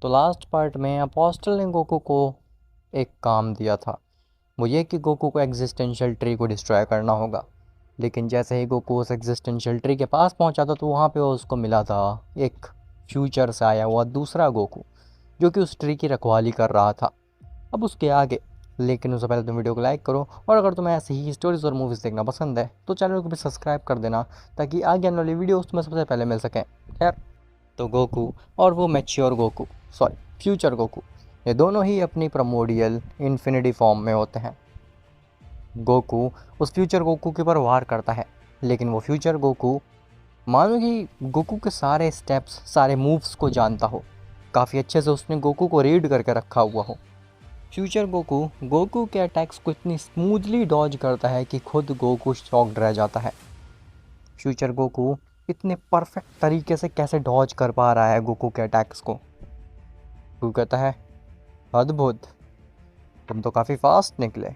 तो last part में apostle ने गोकू को एक काम दिया था, वो ये कि गोकू को एग्जिस्टेंशियल ट्री को डिस्ट्रॉय करना होगा। लेकिन जैसे ही गोकू उस एग्जिस्टेंशियल ट्री के पास पहुंचा था तो वहाँ पे उसको मिला था एक फ्यूचर से आया हुआ दूसरा गोकू, जो कि उस ट्री की रखवाली कर रहा था। अब उसके आगे, लेकिन उससे पहले तुम वीडियो को लाइक करो, और अगर तुम्हें ऐसे ही स्टोरीज़ और मूवीज़ देखना पसंद है तो चैनल को भी सब्सक्राइब कर देना, ताकि आगे आने वाली वीडियोस तुम्हें सबसे पहले मिल सकें। खैर, तो गोकू और वो mature Goku, sorry future Goku, ये दोनों ही अपनी प्रमोडियल इन्फिनिटी फॉर्म में होते हैं। गोकू उस फ्यूचर गोकू के ऊपर वार करता है, लेकिन वो फ्यूचर गोकू मानो कि गोकू के सारे स्टेप्स, सारे मूव्स को जानता हो, काफ़ी अच्छे से उसने गोकू को रीड करके रखा हुआ हो। फ्यूचर गोकू गोकू के अटैक्स को इतनी स्मूथली डॉज करता है कि खुद गोकू शॉक्ड रह जाता है। फ्यूचर गोकू इतने परफेक्ट तरीके से कैसे डॉज कर पा रहा है गोकू के अटैक्स को। गोकू कहता है, अद्भुत, तुम तो काफ़ी फास्ट निकले,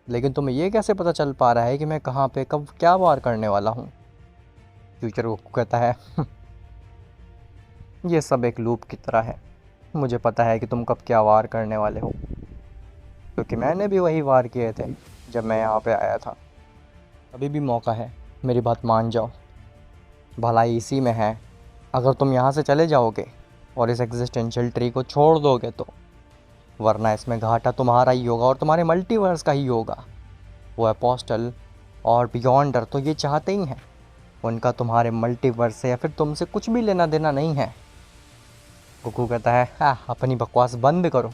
लेकिन तुम्हें ये कैसे पता चल पा रहा है कि मैं कहाँ पे कब क्या वार करने वाला हूँ। फ्यूचर गोकू कहता है, ये सब एक लूप की तरह है, मुझे पता है कि तुम कब क्या वार करने वाले हो, क्योंकि मैंने भी वही वार किए थे जब मैं यहाँ पे आया था। अभी भी मौका है, मेरी बात मान जाओ, भलाई इसी में है। अगर तुम यहाँ से चले जाओगे और इस एग्जिस्टेंशियल ट्री को छोड़ दोगे तो, वरना इसमें घाटा तुम्हारा ही होगा और तुम्हारे मल्टीवर्स का ही होगा। वो अपोस्टल और बियॉन्डर तो ये चाहते ही हैं, उनका तुम्हारे मल्टीवर्स से या फिर तुमसे कुछ भी लेना देना नहीं है। गोकू कहता है, हाँ अपनी बकवास बंद करो,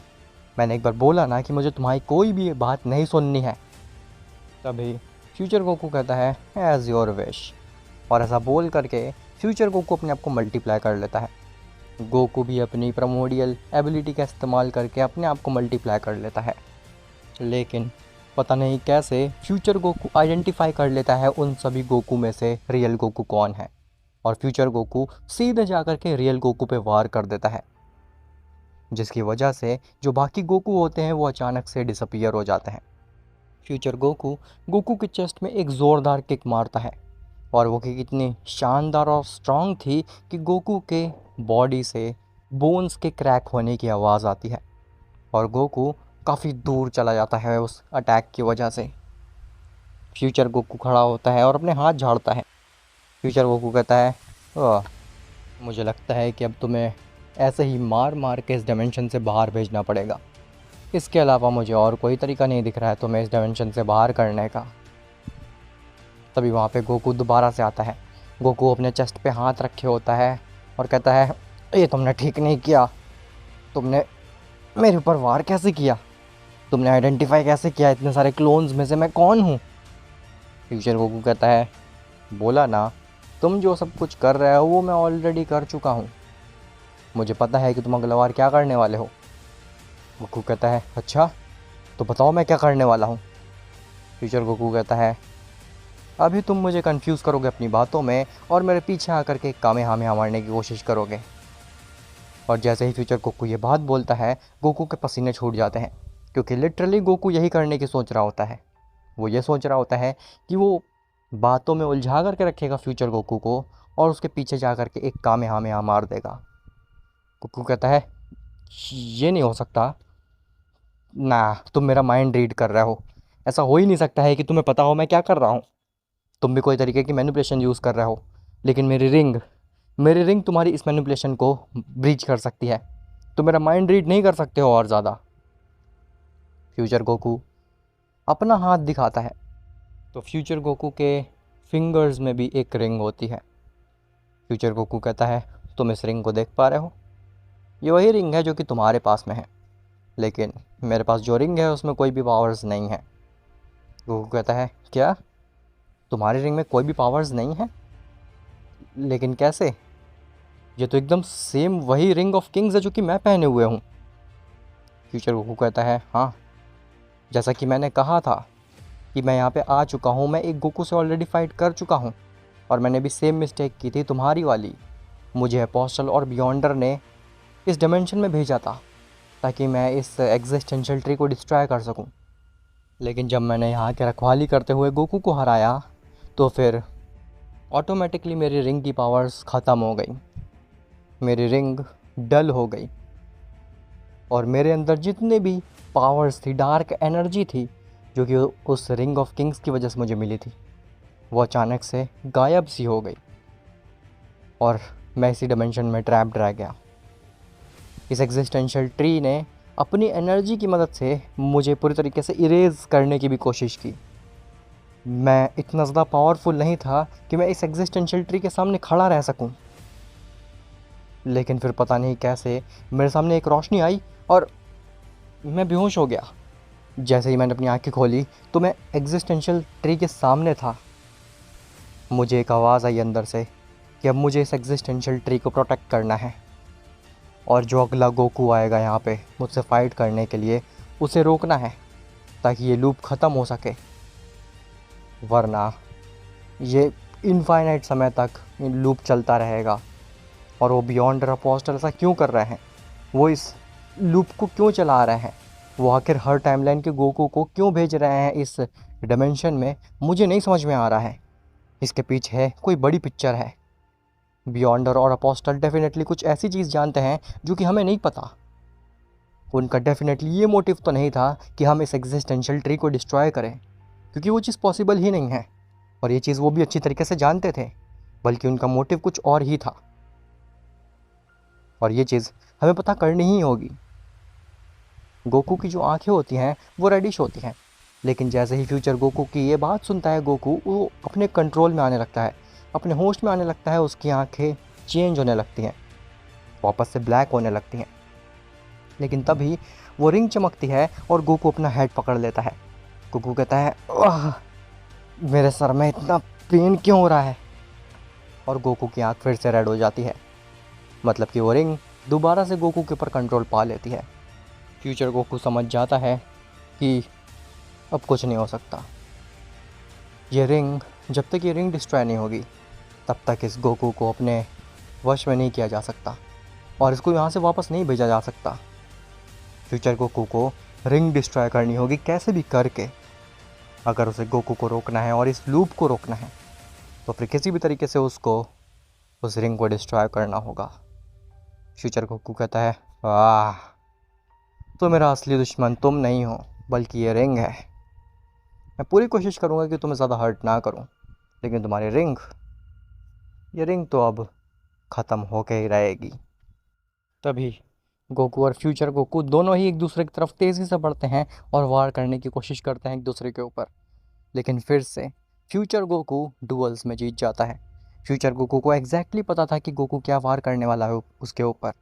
मैंने एक बार बोला ना कि मुझे तुम्हारी कोई भी बात नहीं सुननी है। तभी फ्यूचर गोकू कहता है, एज़ योर विश, और ऐसा बोल करके फ्यूचर गोकू अपने आप को मल्टीप्लाई कर लेता है। गोकू भी अपनी प्रमोडियल एबिलिटी का इस्तेमाल करके अपने आप को मल्टीप्लाई कर लेता है, लेकिन पता नहीं कैसे फ्यूचर गोकू आइडेंटिफाई कर लेता है उन सभी गोकू में से रियल गोकू कौन है, और फ्यूचर गोकू सीधे जा कर के रियल गोकू पे वार कर देता है, जिसकी वजह से जो बाकी गोकू होते हैं वो अचानक से डिसअपीयर हो जाते हैं। फ्यूचर गोकू गोकू की चेस्ट में एक ज़ोरदार किक मारता है, और वो किक इतनी शानदार और स्ट्रांग थी कि गोकू के बॉडी से बोन्स के क्रैक होने की आवाज़ आती है, और गोकू काफ़ी दूर चला जाता है उस अटैक की वजह से। फ्यूचर गोकू खड़ा होता है और अपने हाथ झाड़ता है। फ्यूचर गोकू कहता है, "ओह, मुझे लगता है कि अब तुम्हें ऐसे ही मार मार के इस डायमेंशन से बाहर भेजना पड़ेगा। इसके अलावा मुझे और कोई तरीका नहीं दिख रहा है तुम्हें इस डायमेंशन से बाहर करने का।" तभी वहाँ पे गोकू दोबारा से आता है। गोकू अपने चेस्ट पे हाथ रखे होता है और कहता है, ये तुमने ठीक नहीं किया, तुमने मेरे ऊपर वार कैसे किया, तुमने आइडेंटिफाई कैसे किया इतने सारे क्लोन्स में से मैं कौन हूँ। फ्यूचर गोकू कहता है, बोला ना, तुम जो सब कुछ कर रहे हो वो मैं ऑलरेडी कर चुका हूँ, मुझे पता है कि तुम अगला बार क्या करने वाले हो। गोकू कहता है, अच्छा तो बताओ मैं क्या करने वाला हूँ। फ्यूचर गोकू कहता है, अभी तुम मुझे कंफ्यूज करोगे अपनी बातों में और मेरे पीछे आकर के कामेहामेहा मारने की कोशिश करोगे। और जैसे ही फ्यूचर गोकू ये बात बोलता है, गोकू के पसीने छूट जाते हैं, क्योंकि लिटरली गोकू यही करने की सोच रहा होता है। वो ये सोच रहा होता है कि वो बातों में उलझा करके रखेगा फ्यूचर गोकू को और उसके पीछे जा कर के एक कामेहामेहा मार देगा। गोकू कहता है, ये नहीं हो सकता ना, तुम मेरा माइंड रीड कर रहे हो, ऐसा हो ही नहीं सकता है कि तुम्हें पता हो मैं क्या कर रहा हूँ। तुम भी कोई तरीके की मैनिपुलेशन यूज़ कर रहे हो, लेकिन मेरी रिंग तुम्हारी इस मैनिपुलेशन को ब्रीच कर सकती है, तुम मेरा माइंड रीड नहीं कर सकते हो और ज़्यादा। फ्यूचर गोकू अपना हाथ दिखाता है, तो फ्यूचर गोकू के फिंगर्स में भी एक रिंग होती है। फ्यूचर गोकू कहता है, तुम इस रिंग को देख पा रहे हो, ये वही रिंग है जो कि तुम्हारे पास में है, लेकिन मेरे पास जो रिंग है उसमें कोई भी पावर्स नहीं है। गोकू कहता है, क्या तुम्हारी रिंग में कोई भी पावर्स नहीं है, लेकिन कैसे, ये तो एकदम सेम वही रिंग ऑफ किंग्स है जो कि मैं पहने हुए हूँ। फ्यूचर गोकू कहता है, हाँ, जैसा कि मैंने कहा था कि मैं यहाँ पे आ चुका हूँ, मैं एक गोकू से ऑलरेडी फाइट कर चुका हूँ, और मैंने भी सेम मिस्टेक की थी तुम्हारी वाली। मुझे अपोस्टल और बियॉन्डर ने इस डायमेंशन में भेजा था ताकि मैं इस एग्जिस्टेंशियल ट्री को डिस्ट्रॉय कर सकूं, लेकिन जब मैंने यहाँ के रखवाली करते हुए गोकू को हराया तो फिर ऑटोमेटिकली मेरी रिंग की पावर्स ख़त्म हो गई, मेरी रिंग डल हो गई, और मेरे अंदर जितने भी पावर्स थी, डार्क एनर्जी थी, जो कि उस रिंग ऑफ किंग्स की वजह से मुझे मिली थी, वो अचानक से गायब सी हो गई और मैं इसी डिमेंशन में ट्रैप्ड रह गया। इस एग्जिस्टेंशियल ट्री ने अपनी एनर्जी की मदद से मुझे पूरी तरीके से इरेज करने की भी कोशिश की। मैं इतना ज़्यादा पावरफुल नहीं था कि मैं इस एग्जिस्टेंशियल ट्री के सामने खड़ा रह सकूं। लेकिन फिर पता नहीं कैसे मेरे सामने एक रोशनी आई और मैं बेहोश हो गया। जैसे ही मैंने अपनी आंखें खोली तो मैं एग्जिस्टेंशियल ट्री के सामने था। मुझे एक आवाज़ आई अंदर से कि अब मुझे इस एग्जिस्टेंशियल ट्री को प्रोटेक्ट करना है, और जो अगला गोकू आएगा यहाँ पे मुझसे फ़ाइट करने के लिए, उसे रोकना है ताकि ये लूप ख़त्म हो सके, वरना ये इनफाइनाइट समय तक लूप चलता रहेगा। और वो बियॉन्ड अपोस्टल ऐसा क्यों कर रहे हैं, वो इस लूप को क्यों चला रहे हैं, वो आखिर हर टाइमलाइन के गोकू को क्यों भेज रहे हैं इस डिमेंशन में, मुझे नहीं समझ में आ रहा है। इसके पीछे है कोई बड़ी पिक्चर है। बियॉन्डर और अपोस्टल डेफिनेटली कुछ ऐसी चीज़ जानते हैं जो कि हमें नहीं पता। उनका डेफिनेटली ये मोटिव तो नहीं था कि हम इस एग्जिस्टेंशियल ट्री को डिस्ट्रॉय करें, क्योंकि वो चीज़ पॉसिबल ही नहीं है, और ये चीज़ वो भी अच्छी तरीके से जानते थे, बल्कि उनका मोटिव कुछ और ही था। और ये चीज़ हमें पता करनी ही होगी। गोकू की जो आंखें होती हैं वो रेडिश होती हैं, लेकिन जैसे ही फ्यूचर गोकू की ये बात सुनता है गोकू, वो अपने कंट्रोल में आने लगता है, अपने होश में आने लगता है। उसकी आंखें चेंज होने लगती हैं, वापस से ब्लैक होने लगती हैं। लेकिन तभी वो रिंग चमकती है और गोकू अपना हेड पकड़ लेता है। गोकू कहता है, आह, मेरे सर में इतना पेन क्यों हो रहा है। और गोकू की आंख फिर से रेड हो जाती है, मतलब कि वो रिंग दोबारा से गोकू के ऊपर कंट्रोल पा लेती है। फ्यूचर गोकू समझ जाता है कि अब कुछ नहीं हो सकता। ये रिंग, जब तक ये रिंग डिस्ट्रॉय नहीं होगी तब तक इस गोकू को अपने वश में नहीं किया जा सकता, और इसको यहाँ से वापस नहीं भेजा जा सकता। फ्यूचर गोकू को रिंग डिस्ट्रॉय करनी होगी कैसे भी करके। अगर उसे गोकू को रोकना है और इस लूप को रोकना है, तो फिर किसी भी तरीके से उसको उस रिंग को डिस्ट्रॉय करना होगा। फ्यूचर गोकू कहता है, वाह, तो मेरा असली दुश्मन तुम नहीं हो, बल्कि ये रिंग है। मैं पूरी कोशिश करूँगा कि तुम्हें ज़्यादा हर्ट ना करूँ, लेकिन तुम्हारी रिंग, ये रिंग तो अब ख़त्म होके ही रहेगी। तभी गोकू और फ्यूचर गोकू दोनों ही एक दूसरे की तरफ तेज़ी से बढ़ते हैं और वार करने की कोशिश करते हैं एक दूसरे के ऊपर। लेकिन फिर से फ्यूचर गोकू डुअल्स में जीत जाता है। फ्यूचर गोकू को एग्जैक्टली पता था कि गोकू क्या वार करने वाला है उसके ऊपर,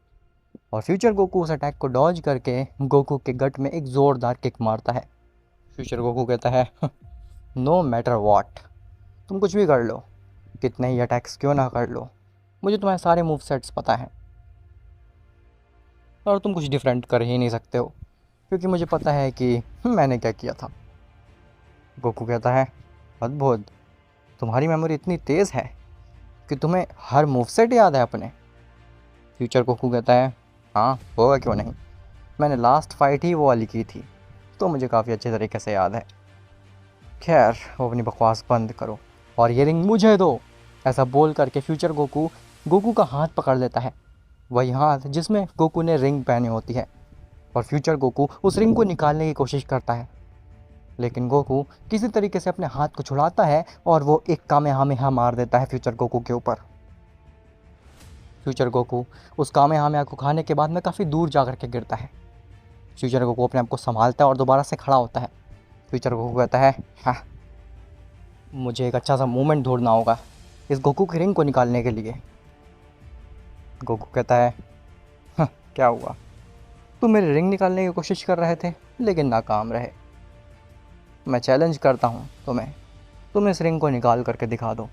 और फ्यूचर गोकू उस अटैक को डॉज करके गोकू के गट में एक ज़ोरदार किक मारता है। फ्यूचर गोकू कहता है, नो मैटर वॉट, तुम कुछ भी कर लो, कितने ही अटैक्स क्यों ना कर लो, मुझे तुम्हारे सारे मूव सेट्स पता हैं, और तुम कुछ डिफरेंट कर ही नहीं सकते हो, क्योंकि मुझे पता है कि मैंने क्या किया था। गोकू कहता है, अद्भुत, तुम्हारी मेमोरी इतनी तेज़ है कि तुम्हें हर मूव सेट याद है अपने। फ्यूचर गोकू कहता है, हाँ होगा क्यों नहीं, मैंने लास्ट फाइट ही वो वाली की थी, तो मुझे काफ़ी अच्छे तरीके से याद है। खैर, वो अपनी बकवास बंद करो और ये रिंग मुझे दो। ऐसा बोल करके फ्यूचर गोकू गोकू का हाथ पकड़ लेता है, वही हाथ जिसमें गोकू ने रिंग पहनी होती है, और फ्यूचर गोकू उस रिंग को निकालने की कोशिश करता है। लेकिन गोकू किसी तरीके से अपने हाथ को छुड़ाता है और वो एक कामेहामेहा मार देता है फ्यूचर गोकू के ऊपर। फ्यूचर गोकू उस कामेहामेहा को खाने के बाद में काफ़ी दूर जा कर के गिरता है। फ्यूचर गोकू अपने आप को संभालता है और दोबारा से खड़ा होता है। फ्यूचर गोकू कहता है, हाँ, मुझे एक अच्छा सा मूवमेंट ढूंढना होगा इस गोकू की रिंग को निकालने के लिए। गोकू कहता है, हाँ, क्या हुआ, तुम मेरी रिंग निकालने की कोशिश कर रहे थे लेकिन नाकाम रहे। मैं चैलेंज करता हूँ तुम्हें, तुम इस रिंग को निकाल करके दिखा दो।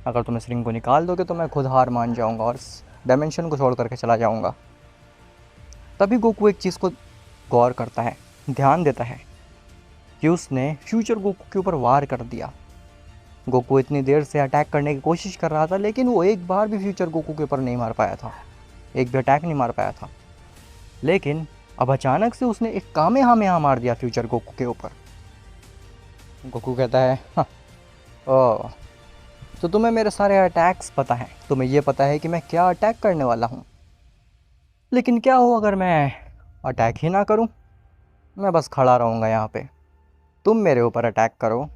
अगर तुम इस रिंग को निकाल दोगे तो मैं खुद हार मान जाऊँगा और इस डायमेंशन को छोड़ करके चला जाऊँगा। तभी गोकू एक चीज़ को गौर करता है, ध्यान देता है कि उसने फ्यूचर गोकू के ऊपर वार कर दिया। गोकू इतनी देर से अटैक करने की कोशिश कर रहा था, लेकिन वो एक बार भी फ्यूचर गोकू के ऊपर नहीं मार पाया था, एक भी अटैक नहीं मार पाया था। लेकिन अब अचानक से उसने एक कामेहामेहा मार दिया फ्यूचर गोकू के ऊपर। गोकू कहता है, हाँ, ओह, तो तुम्हें मेरे सारे अटैक्स पता हैं, तुम्हें ये पता है कि मैं क्या अटैक करने वाला हूँ। लेकिन क्या हो अगर मैं अटैक ही ना करूं? मैं बस खड़ा रहूँगा यहाँ पे, तुम मेरे ऊपर अटैक करो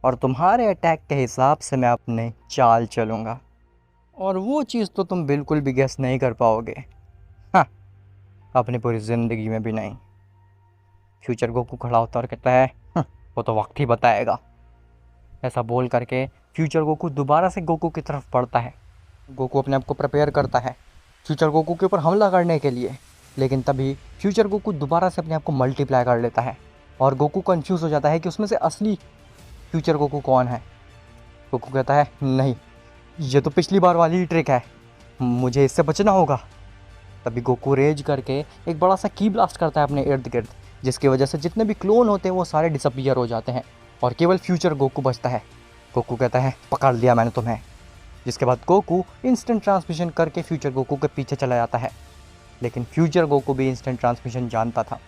और तुम्हारे अटैक के हिसाब से मैं अपने चाल चलूँगा, और वो चीज़ तो तुम बिल्कुल भी गेस नहीं कर पाओगे। हाँ, अपनी पूरी ज़िंदगी में भी नहीं। फ्यूचर गोकू खड़ा होता और कहता है, वो तो वक्त ही बताएगा। ऐसा बोल करके फ्यूचर गोकू दोबारा से गोकू की तरफ बढ़ता है। गोकू अपने आप को प्रिपेयर करता है फ्यूचर गोकू के ऊपर हमला करने के लिए, लेकिन तभी फ्यूचर गोकू दोबारा से अपने आप को मल्टीप्लाई कर लेता है और गोकू कंफ्यूज हो जाता है कि उसमें से असली फ्यूचर गोकू कौन है। गोकू कहता है, नहीं, ये तो पिछली बार वाली ही ट्रिक है, मुझे इससे बचना होगा। तभी गोकू रेज करके एक बड़ा सा की ब्लास्ट करता है अपने इर्द गिर्द, जिसकी वजह से जितने भी क्लोन होते हैं वो सारे डिसअपियर हो जाते हैं और केवल फ्यूचर गोकू बचता है। गोकू कहता है, पकड़ लिया मैंने तुम्हें। जिसके बाद गोकू इंस्टेंट ट्रांसमिशन करके फ्यूचर गोकू के पीछे चला जाता है, लेकिन फ्यूचर गोकू भी इंस्टेंट ट्रांसमिशन जानता था।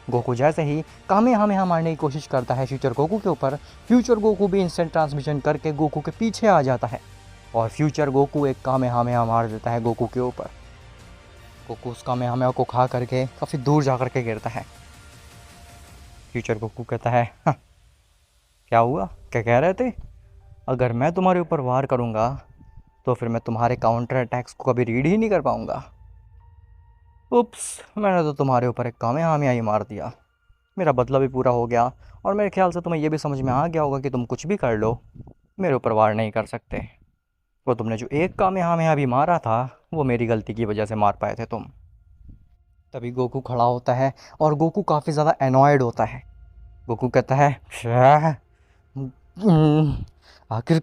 गोकू जैसे ही कामेहामेहा मारने की कोशिश करता है फ्यूचर गोकू के ऊपर, फ्यूचर गोकू भी इंस्टेंट ट्रांसमिशन करके गोकू के पीछे आ जाता है और फ्यूचर गोकू एक कामेहामेहा मार देता है गोकू के ऊपर। गोकू उस कामेहामेहा को खा करके काफ़ी दूर जा करके गिरता है। फ्यूचर गोकू कहता है, हाँ, क्या हुआ, क्या कह रहे थे? अगर मैं तुम्हारे ऊपर वार करूँगा तो फिर मैं तुम्हारे काउंटर अटैक्स को कभी रीड ही नहीं कर पाऊँगा। उप्स, मैंने तो तुम्हारे ऊपर एक कामेहामेहा ही मार दिया। मेरा बदला भी पूरा हो गया और मेरे ख्याल से तुम्हें यह भी समझ में आ गया होगा कि तुम कुछ भी कर लो, मेरे ऊपर वार नहीं कर सकते। वो तुमने जो एक कामेहामेहा भी मारा था वो मेरी गलती की वजह से मार पाए थे तुम। तभी गोकू खड़ा होता है और गोकू काफ़ी ज़्यादा एनॉयड होता है। गोकू कहता है, आखिर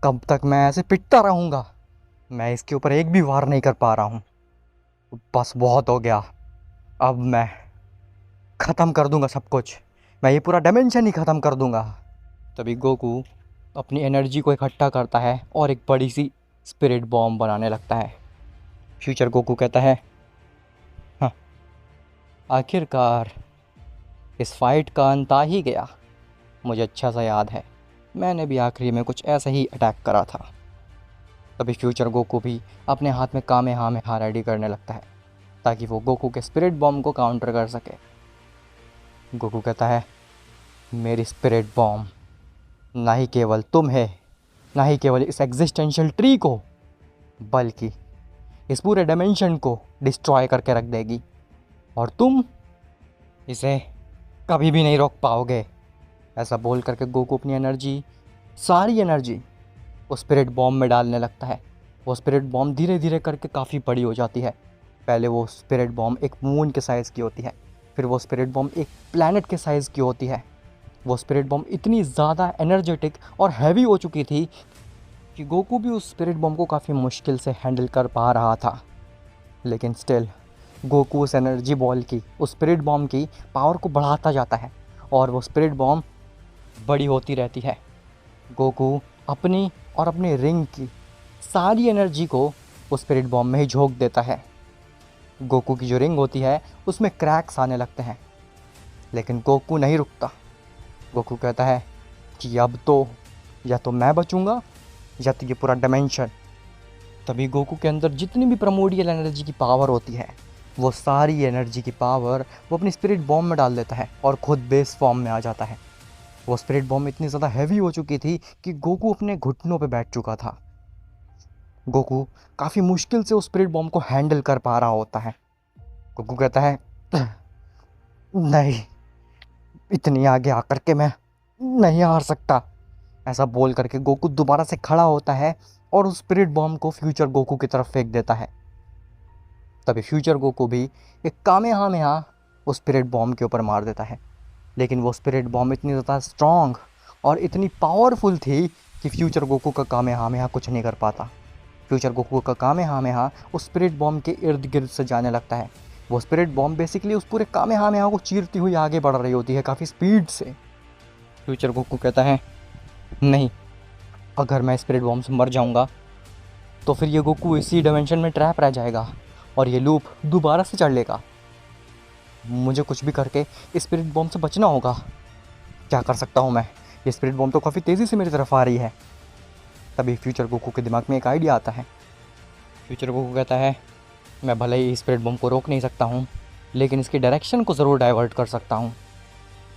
कब तक मैं ऐसे पिटता रहूँगा? मैं इसके ऊपर एक भी वार नहीं कर पा रहा हूँ, बस बहुत हो गया। अब मैं ख़त्म कर दूंगा सब कुछ, मैं ये पूरा डायमेंशन ही ख़त्म कर दूंगा। तभी गोकू अपनी एनर्जी को इकट्ठा करता है और एक बड़ी सी स्पिरिट बॉम्ब बनाने लगता है। फ्यूचर गोकू कहता है, हाँ, आखिरकार इस फाइट का अंत आ ही गया। मुझे अच्छा सा याद है, मैंने भी आखिरी में कुछ ऐसा ही अटैक करा था। तभी फ्यूचर गोकू भी अपने हाथ में कामेहामेहा रेडी करने लगता है ताकि वो गोकू के स्पिरिट बॉम्ब को काउंटर कर सके। गोकू कहता है, मेरी स्पिरिट बॉम्ब ना ही केवल तुम्हें, ना ही केवल इस एग्जिस्टेंशियल ट्री को, बल्कि इस पूरे डायमेंशन को डिस्ट्रॉय करके रख देगी और तुम इसे कभी भी नहीं रोक पाओगे। ऐसा बोल करके गोकू अपनी एनर्जी, सारी एनर्जी उस स्पिरिट बॉम्ब में डालने लगता है। वो स्पिरिट बॉम्ब धीरे धीरे करके काफ़ी बड़ी हो जाती है। पहले वो स्पिरिट बॉम्ब एक मून के साइज़ की होती है, फिर वो स्पिरिट बॉम्ब एक प्लैनेट के साइज़ की होती है। वो स्पिरिट बॉम्ब इतनी ज़्यादा एनर्जेटिक और हैवी हो चुकी थी कि गोकू भी उस स्पिरिट बॉम्ब को काफ़ी मुश्किल से हैंडल कर पा रहा था। लेकिन स्टिल गोकू उस एनर्जी बॉल की, उस स्पिरिट बॉम्ब की पावर को बढ़ाता जाता है और वो स्पिरिट बॉम्ब बड़ी होती रहती है। गोकू अपनी और अपने रिंग की सारी एनर्जी को उस स्पिरिट बॉम्ब में ही झोंक देता है। गोकू की जो रिंग होती है उसमें क्रैक्स आने लगते हैं, लेकिन गोकू नहीं रुकता। गोकू कहता है कि अब तो या तो मैं बचूंगा या तो ये पूरा डायमेंशन। तभी गोकू के अंदर जितनी भी प्राइमोर्डियल एनर्जी की पावर होती है वो सारी एनर्जी की पावर वो अपनी स्पिरिट बॉम्ब में डाल देता है और खुद बेस फॉर्म में आ जाता है। वो स्पिरिट बॉम्ब इतनी ज़्यादा हैवी हो चुकी थी कि गोकू अपने घुटनों पे बैठ चुका था। गोकू काफ़ी मुश्किल से उस स्पिरिट बॉम्ब को हैंडल कर पा रहा होता है। गोकू कहता है, नहीं, इतनी आगे आकर के मैं नहीं हार सकता। ऐसा बोल करके गोकू दोबारा से खड़ा होता है और उस स्पिरिट बॉम्ब को फ्यूचर गोकू की तरफ फेंक देता है। तभी फ्यूचर गोकू भी एक कामेहामेहा उस स्पिरिट बॉम्ब के ऊपर मार देता है, लेकिन वो स्पिरिट बॉम्ब इतनी ज़्यादा स्ट्रॉन्ग और इतनी पावरफुल थी कि फ्यूचर गोकू का कामेहामेहा कुछ नहीं कर पाता। फ्यूचर गोकू का कामेहामेहा उस स्पिरिट बॉम्ब के इर्द गिर्द से जाने लगता है। वो स्पिरिट बॉम्ब बेसिकली उस पूरे कामेहामेहा को चीरती हुई आगे बढ़ रही होती है काफ़ी स्पीड से। फ्यूचर गोकू कहता है, नहीं, अगर मैं स्पिरिट बॉम्ब से मर जाऊंगा तो फिर ये गोकू इसी डायमेंशन में ट्रैप रह जाएगा और ये लूप दोबारा से चढ़ लेगा। मुझे कुछ भी करके इस स्पिरिट बॉम्ब से बचना होगा। क्या कर सकता हूँ मैं? ये स्पिरिट बॉम्ब तो काफ़ी तेज़ी से मेरी तरफ आ रही है। तभी फ्यूचर गोकू के दिमाग में एक आइडिया आता है। फ्यूचर गोकू कहता है, मैं भले ही स्पिरिट बॉम्ब को रोक नहीं सकता हूँ, लेकिन इसकी डायरेक्शन को ज़रूर डाइवर्ट कर सकता हूँ।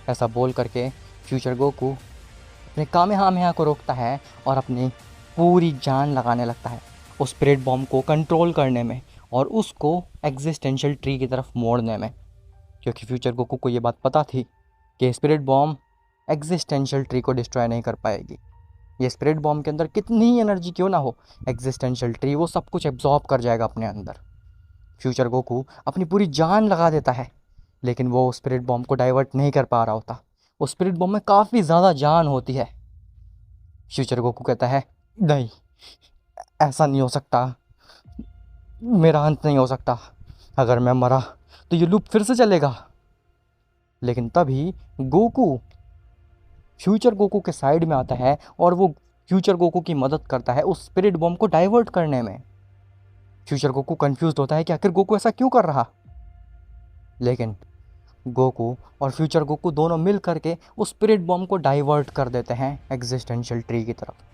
ऐसा बोल करके फ्यूचर गोकू अपने कामेहामेहा को रोकता है और अपनी पूरी जान लगाने लगता है उस स्पिरिट बॉम्ब को कंट्रोल करने में और उसको एग्जिस्टेंशियल ट्री की तरफ मोड़ने में, क्योंकि फ्यूचर गोकू को ये बात पता थी कि स्पिरिट बॉम्ब एग्जिस्टेंशियल ट्री को डिस्ट्रॉय नहीं कर पाएगी। ये स्पिरिट बॉम्ब के अंदर कितनी ही एनर्जी क्यों ना हो, एग्जिस्टेंशियल ट्री वो सब कुछ एब्जॉर्ब कर जाएगा अपने अंदर। फ्यूचर गोकू अपनी पूरी जान लगा देता है, लेकिन वो स्पिरिट बॉम्ब को डाइवर्ट नहीं कर पा रहा होता। उस स्पिरिट बॉम्ब में काफ़ी ज़्यादा जान होती है। फ्यूचर गोकू कहता है नहीं, ऐसा नहीं हो सकता, मेरा अंत नहीं हो सकता। अगर मैं मरा तो ये लूप फिर से चलेगा। लेकिन तभी गोकू फ्यूचर गोकू के साइड में आता है और वो फ्यूचर गोकू की मदद करता है उस स्पिरिट बॉम्ब को डाइवर्ट करने में। फ्यूचर गोकू कंफ्यूज होता है कि आखिर गोकू ऐसा क्यों कर रहा, लेकिन गोकू और फ्यूचर गोकू दोनों मिल करके उस स्पिरिट बॉम्ब को डाइवर्ट कर देते हैं एग्जिस्टेंशियल ट्री की तरफ।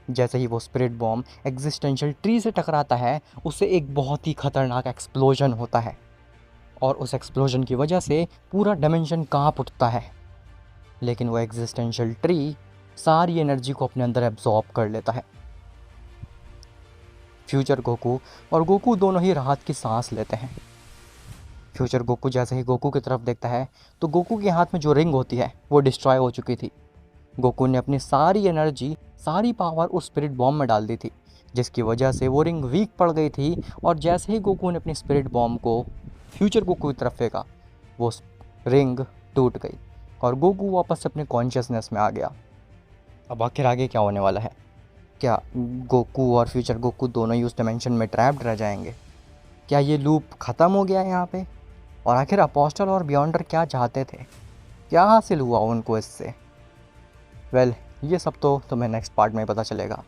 जैसे ही वो स्पिरिट बॉम्ब एग्जिस्टेंशियल ट्री से टकराता है, उससे एक बहुत ही खतरनाक एक्सप्लोजन होता है और उस एक्सप्लोजन की वजह से पूरा डायमेंशन कांप उठता है। लेकिन वो एग्जिस्टेंशियल ट्री सारी एनर्जी को अपने अंदर एब्जॉर्ब कर लेता है। फ्यूचर गोकू और गोकू दोनों ही राहत की सांस लेते हैं। फ्यूचर गोकू जैसे ही गोकू की तरफ देखता है तो गोकू के हाथ में जो रिंग होती है वो डिस्ट्रॉय हो चुकी थी। गोकू ने अपनी सारी एनर्जी, सारी पावर उस स्पिरिट बॉम्ब में डाल दी थी, जिसकी वजह से वो रिंग वीक पड़ गई थी। और जैसे ही गोकू ने अपनी स्पिरिट बॉम्ब को फ्यूचर गोकू की तरफ फेंका, वो रिंग टूट गई और गोकू वापस से अपने कॉन्शियसनेस में आ गया। अब आखिर आगे क्या होने वाला है? क्या गोकू और फ्यूचर गोकू दोनों ही उस डायमेंशन में ट्रैप्ड रह जाएंगे? क्या ये लूप ख़त्म हो गया है यहाँ पे? और आखिर अपोस्टल और बियॉन्डर क्या चाहते थे? क्या हासिल हुआ उनको इससे? वेल, ये सब तो तुम्हें नेक्स्ट पार्ट में पता चलेगा।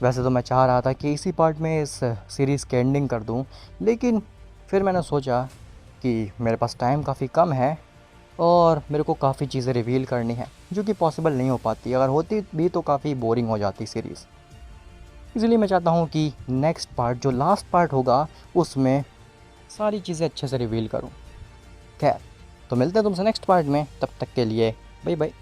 वैसे तो मैं चाह रहा था कि इसी पार्ट में इस सीरीज़ की एंडिंग कर दूं, लेकिन फिर मैंने सोचा कि मेरे पास टाइम काफ़ी कम है और मेरे को काफ़ी चीज़ें रिवील करनी है जो कि पॉसिबल नहीं हो पाती। अगर होती भी तो काफ़ी बोरिंग हो जाती सीरीज़। इसलिए मैं चाहता हूँ कि नेक्स्ट पार्ट, जो लास्ट पार्ट होगा, उसमें सारी चीज़ें अच्छे से रिवील करूँ। खैर, तो मिलते हैं तुमसे नेक्स्ट पार्ट में। तब तक के लिए बाय बाय।